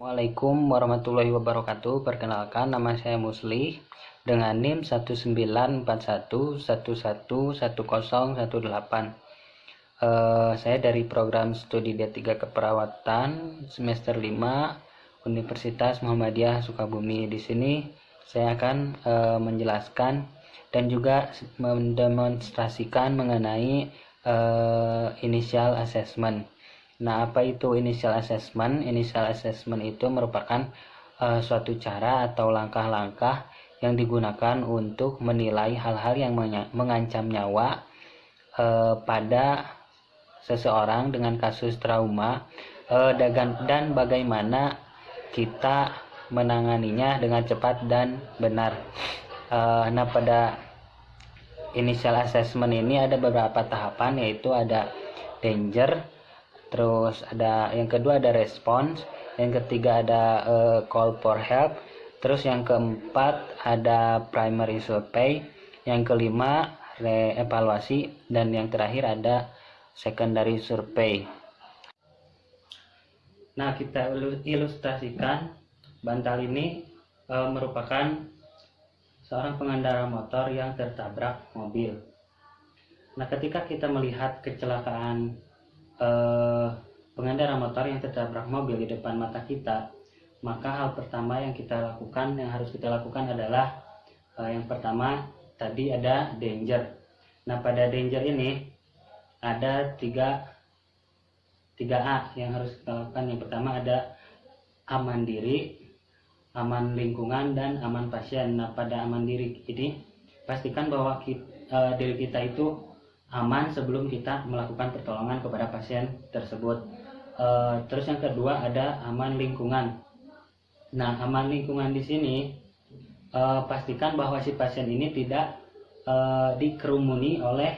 Assalamualaikum warahmatullahi wabarakatuh. Perkenalkan, nama saya Musli dengan NIM 1941111018. Saya dari program studi D3 Keperawatan semester 5 Universitas Muhammadiyah Sukabumi. Di sini saya akan menjelaskan dan juga mendemonstrasikan mengenai initial assessment. Nah, apa itu initial assessment? Initial assessment itu merupakan suatu cara atau langkah-langkah yang digunakan untuk menilai hal-hal yang mengancam nyawa pada seseorang dengan kasus trauma dan bagaimana kita menanganinya dengan cepat dan benar. Nah, pada initial assessment ini ada beberapa tahapan, yaitu ada danger, terus ada yang kedua ada response, yang ketiga ada call for help, terus yang keempat ada primary survey, yang kelima reevaluasi, dan yang terakhir ada secondary survey. Nah, kita ilustrasikan bantal ini merupakan seorang pengendara motor yang tertabrak mobil. Nah, ketika kita melihat kecelakaan pengendara motor yang tertabrak mobil di depan mata kita, maka hal pertama yang harus kita lakukan adalah yang pertama tadi ada danger. Nah, pada danger ini ada 3A yang harus kita lakukan. Yang pertama ada aman diri, aman lingkungan, dan aman pasien. Nah, pada aman diri ini pastikan bahwa diri kita itu aman sebelum kita melakukan pertolongan kepada pasien tersebut. Terus yang kedua ada aman lingkungan. Nah, aman lingkungan di sini pastikan bahwa si pasien ini tidak dikerumuni oleh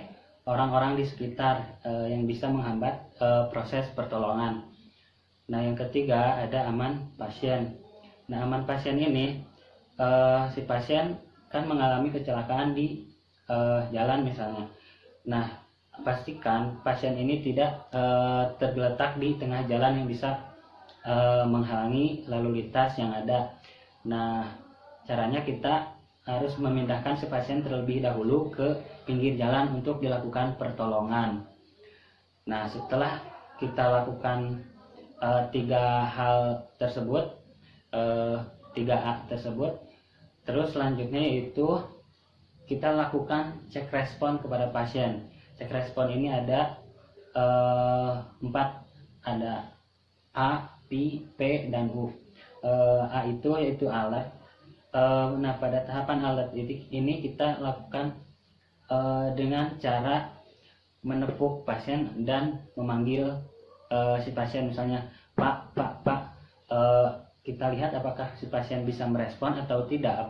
orang-orang di sekitar yang bisa menghambat proses pertolongan. Nah, yang ketiga ada aman pasien. Nah, aman pasien ini si pasien kan mengalami kecelakaan di jalan misalnya. Nah, pastikan pasien ini tidak tergeletak di tengah jalan yang bisa menghalangi lalu lintas yang ada. Nah, caranya kita harus memindahkan si pasien terlebih dahulu ke pinggir jalan untuk dilakukan pertolongan. Nah, setelah kita lakukan 3 hal tersebut, 3A tersebut, terus selanjutnya yaitu kita lakukan cek respon kepada pasien. Cek respon ini ada 4, ada A, P, P, dan U. A itu yaitu alert. Nah, pada tahapan alert ini kita lakukan dengan cara menepuk pasien dan memanggil si pasien, misalnya Pak, kita lihat apakah si pasien bisa merespon atau tidak.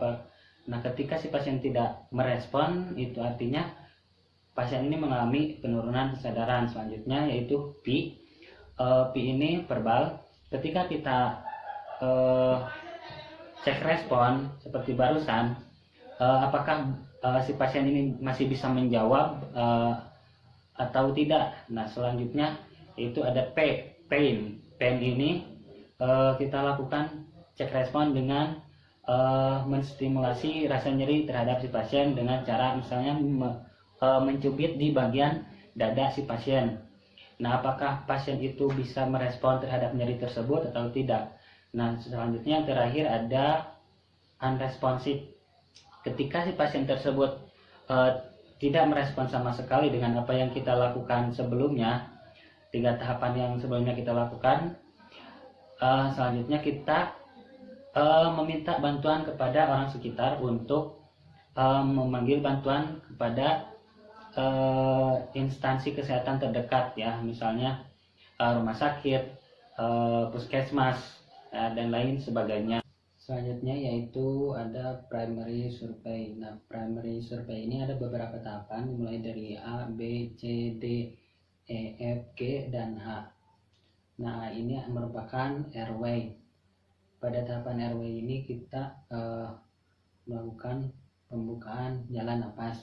Nah, ketika si pasien tidak merespon, itu artinya pasien ini mengalami penurunan kesadaran. Selanjutnya yaitu P. P ini verbal. Ketika kita cek respon seperti barusan, apakah si pasien ini masih bisa menjawab atau tidak. Nah, selanjutnya itu ada P, pain. Pain ini kita lakukan cek respon dengan menstimulasi rasa nyeri terhadap si pasien dengan cara misalnya mencubit di bagian dada si pasien. Nah, apakah pasien itu bisa merespon terhadap nyeri tersebut atau tidak. Nah, selanjutnya yang terakhir ada unresponsive. Ketika si pasien tersebut tidak merespon sama sekali dengan apa yang kita lakukan sebelumnya, 3 tahapan yang sebelumnya kita lakukan, selanjutnya kita meminta bantuan kepada orang sekitar untuk memanggil bantuan kepada instansi kesehatan terdekat, ya, misalnya rumah sakit, puskesmas, dan lain sebagainya. Selanjutnya yaitu ada primary survey. Nah, primary survey ini ada beberapa tahapan, mulai dari A, B, C, D, E, F, G, dan H. Nah, ini merupakan airway. Pada tahapan airway ini kita melakukan pembukaan jalan napas.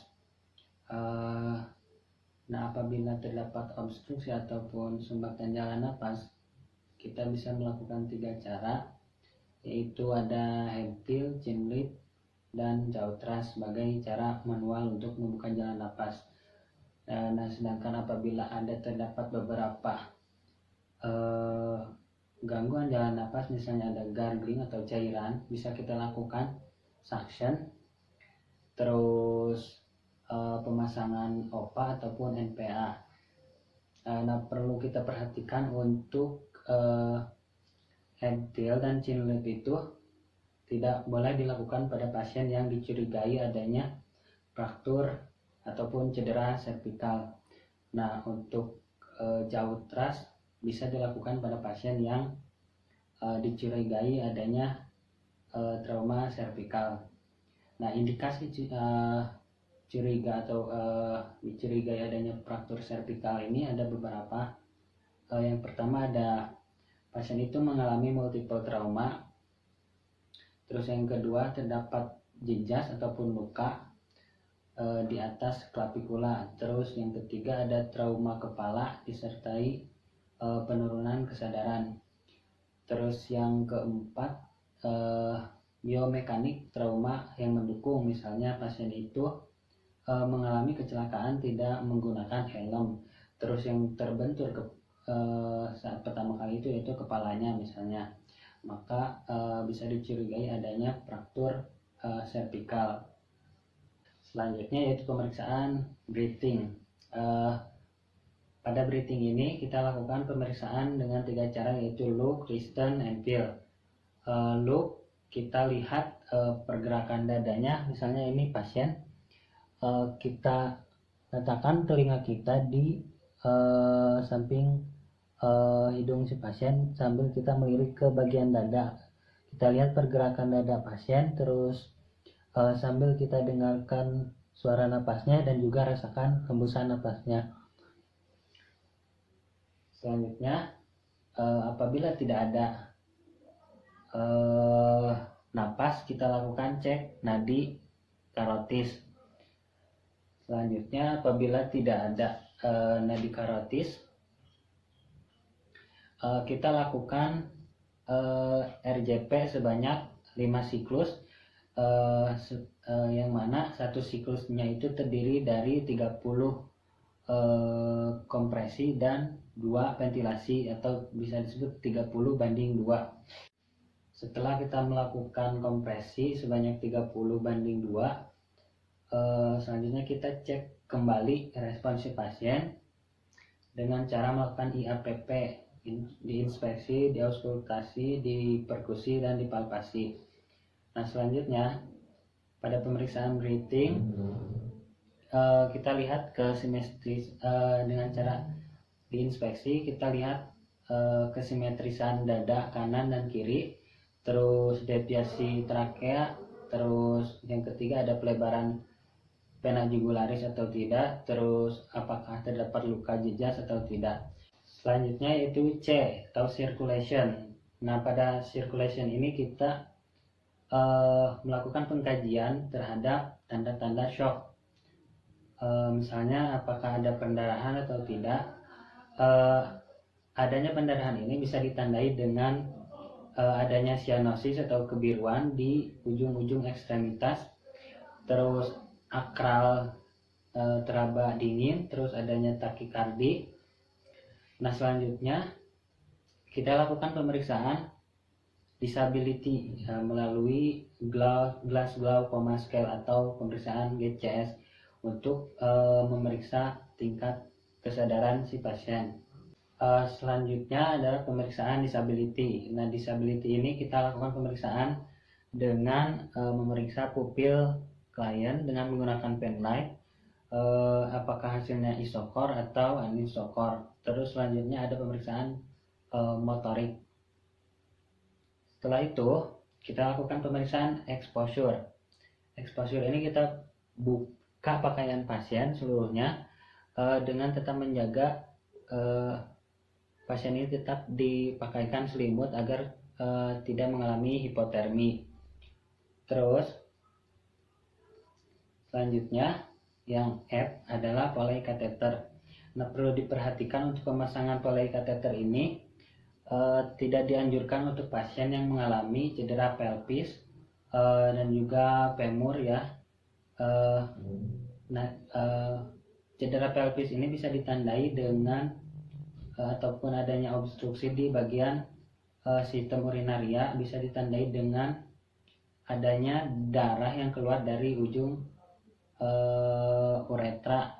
Nah, apabila terdapat obstruksi ataupun sumbatan jalan napas, kita bisa melakukan 3 cara. yaitu ada Hemptil, Chinlead, dan Jautras sebagai cara manual untuk membuka jalan napas. Nah, sedangkan apabila ada terdapat beberapa gangguan jalan napas, misalnya ada gargling atau cairan, bisa kita lakukan suction, terus pemasangan OPA ataupun NPA. Nah, perlu kita perhatikan untuk Hemptil dan Chinlead itu tidak boleh dilakukan pada pasien yang dicurigai adanya fraktur ataupun cedera servikal. Nah, untuk Jautras bisa dilakukan pada pasien yang dicurigai adanya trauma servikal. Nah, indikasi curiga atau dicurigai adanya fraktur servikal ini ada beberapa. Yang pertama ada pasien itu mengalami multiple trauma. Terus yang kedua terdapat jejas ataupun luka di atas clavicula. Terus yang ketiga ada trauma kepala disertai penurunan kesadaran. Terus yang keempat biomekanik trauma yang mendukung, misalnya pasien itu mengalami kecelakaan tidak menggunakan helm. Terus yang terbentur saat pertama kali itu yaitu kepalanya misalnya, maka bisa dicurigai adanya fraktur servikal. Selanjutnya yaitu pemeriksaan breathing. Pada breathing ini kita lakukan pemeriksaan dengan 3 cara, yaitu look, listen, and feel. Look, kita lihat pergerakan dadanya. Misalnya ini pasien, kita letakkan telinga kita di samping hidung si pasien sambil kita melirik ke bagian dada. Kita lihat pergerakan dada pasien, terus sambil kita dengarkan suara napasnya dan juga rasakan hembusan napasnya. Selanjutnya, apabila tidak ada napas, kita lakukan cek nadi karotis. Selanjutnya, apabila tidak ada nadi karotis, kita lakukan RJP sebanyak 5 siklus, yang mana satu siklusnya itu terdiri dari 30 kompresi dan 2 ventilasi, atau bisa disebut 30:2. Setelah kita melakukan kompresi sebanyak 30:2, selanjutnya kita cek kembali respons pasien dengan cara melakukan IAPP, diinspeksi, diauskultasi, diperkusi, dan dipalpasi. Nah, selanjutnya pada pemeriksaan breathing kita lihat ke simetris dengan cara diinspeksi. Kita lihat kesimetrisan dada kanan dan kiri, terus deviasi trakea, terus yang ketiga ada pelebaran vena jugularis atau tidak, terus apakah terdapat luka jejas atau tidak. Selanjutnya yaitu C atau circulation. Nah, pada circulation ini kita melakukan pengkajian terhadap tanda-tanda shock. Misalnya apakah ada pendarahan atau tidak. Adanya pendarahan ini bisa ditandai dengan adanya cyanosis atau kebiruan di ujung-ujung ekstremitas, terus akral teraba dingin, terus adanya takikardi. Nah, selanjutnya kita lakukan pemeriksaan disability melalui Glasgow Coma Scale atau pemeriksaan GCS untuk memeriksa tingkat kesadaran si pasien. Selanjutnya adalah pemeriksaan disability. Nah, disability ini kita lakukan pemeriksaan dengan memeriksa pupil klien dengan menggunakan pen light, apakah hasilnya isokor atau anisokor. Terus selanjutnya ada pemeriksaan motorik. Setelah itu kita lakukan pemeriksaan exposure. Exposure ini kita buka pakaian pasien seluruhnya dengan tetap menjaga pasien ini tetap dipakaikan selimut agar tidak mengalami hipotermi. Terus selanjutnya yang F adalah polei kateter. Nah, perlu diperhatikan untuk pemasangan polei kateter ini tidak dianjurkan untuk pasien yang mengalami cedera pelvis dan juga femur ya. Cedera pelvis ini bisa ditandai dengan ataupun adanya obstruksi di bagian sistem urinaria, bisa ditandai dengan adanya darah yang keluar dari ujung uretra,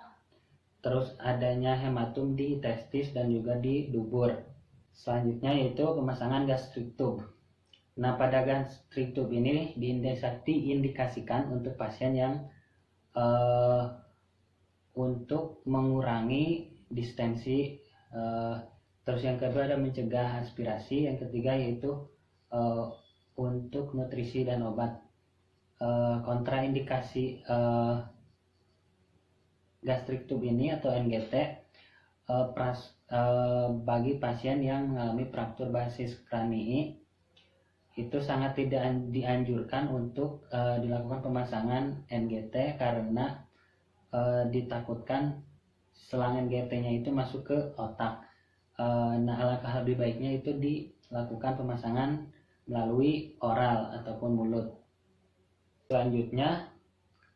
terus adanya hematum di testis dan juga di dubur. Selanjutnya yaitu pemasangan gastric tube. Nah, pada gastric tube ini diindikasikan untuk pasien yang untuk mengurangi distensi, terus yang kedua ada mencegah aspirasi, yang ketiga yaitu untuk nutrisi dan obat. Kontraindikasi gastric tube ini atau NGT bagi pasien yang mengalami fraktur basis kranii itu sangat tidak dianjurkan untuk dilakukan pemasangan NGT karena ditakutkan selang NGT-nya itu masuk ke otak. Nah, alangkah lebih baiknya itu dilakukan pemasangan melalui oral ataupun mulut. Selanjutnya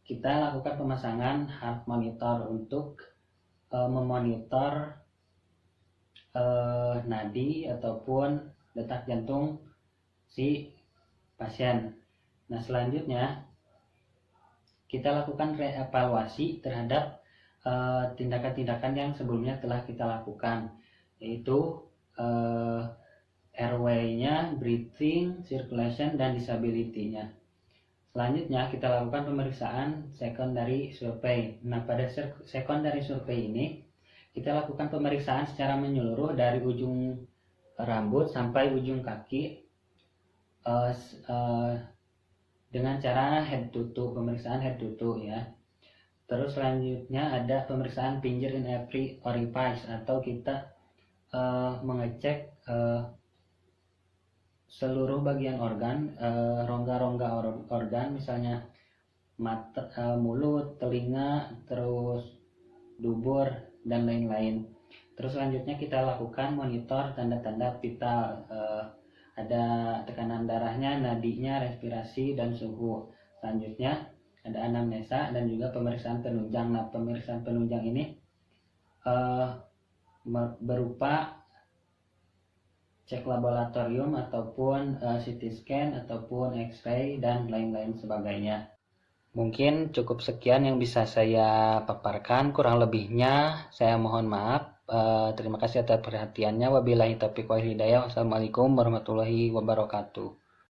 kita lakukan pemasangan heart monitor untuk memonitor nadi ataupun detak jantung si pasien. Nah, selanjutnya kita lakukan reevaluasi terhadap tindakan-tindakan yang sebelumnya telah kita lakukan, yaitu airway-nya, breathing, circulation, dan disability-nya. Selanjutnya kita lakukan pemeriksaan secondary survey. Nah, pada secondary survey ini kita lakukan pemeriksaan secara menyeluruh dari ujung rambut sampai ujung kaki dengan cara head to toe, pemeriksaan head to toe ya. Terus selanjutnya ada pemeriksaan finger in every orifice, atau kita mengecek seluruh bagian organ, rongga-rongga organ, misalnya mata, mulut, telinga, terus dubur dan lain-lain. Terus selanjutnya kita lakukan monitor tanda-tanda vital, ada tekanan darahnya, nadinya, respirasi, dan suhu. Selanjutnya ada anamnesa dan juga pemeriksaan penunjang. Nah, pemeriksaan penunjang ini berupa cek laboratorium ataupun CT scan ataupun X-ray dan lain-lain sebagainya. Mungkin cukup sekian yang bisa saya paparkan, kurang lebihnya saya mohon maaf. Terima kasih atas perhatiannya. Wabillahi taufiq wal hidayah. Wassalamualaikum warahmatullahi wabarakatuh.